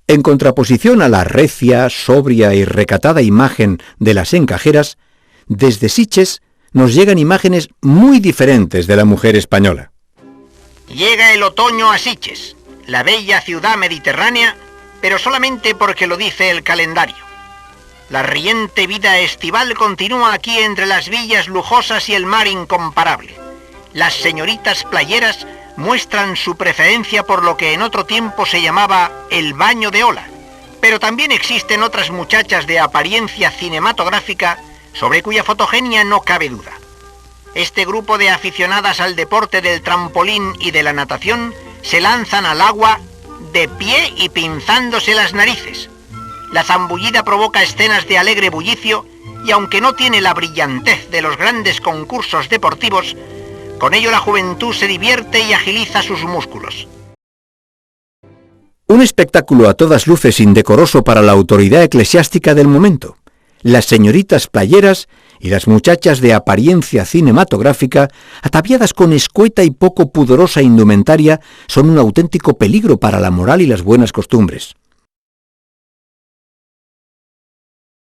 En contraposición a la recia, sobria y recatada imagen de las encajeras, desde Sitges nos llegan imágenes muy diferentes de la mujer española. Llega el otoño a Sitges, la bella ciudad mediterránea, pero solamente porque lo dice el calendario. La riente vida estival continúa aquí entre las villas lujosas y el mar incomparable. Las señoritas playeras muestran su preferencia por lo que en otro tiempo se llamaba el baño de ola, pero también existen otras muchachas de apariencia cinematográfica sobre cuya fotogenia no cabe duda. Este grupo de aficionadas al deporte del trampolín y de la natación se lanzan al agua de pie y pinzándose las narices. La zambullida provoca escenas de alegre bullicio y aunque no tiene la brillantez de los grandes concursos deportivos, con ello la juventud se divierte y agiliza sus músculos. Un espectáculo a todas luces indecoroso para la autoridad eclesiástica del momento. Las señoritas playeras y las muchachas de apariencia cinematográfica, ataviadas con escueta y poco pudorosa indumentaria, son un auténtico peligro para la moral y las buenas costumbres.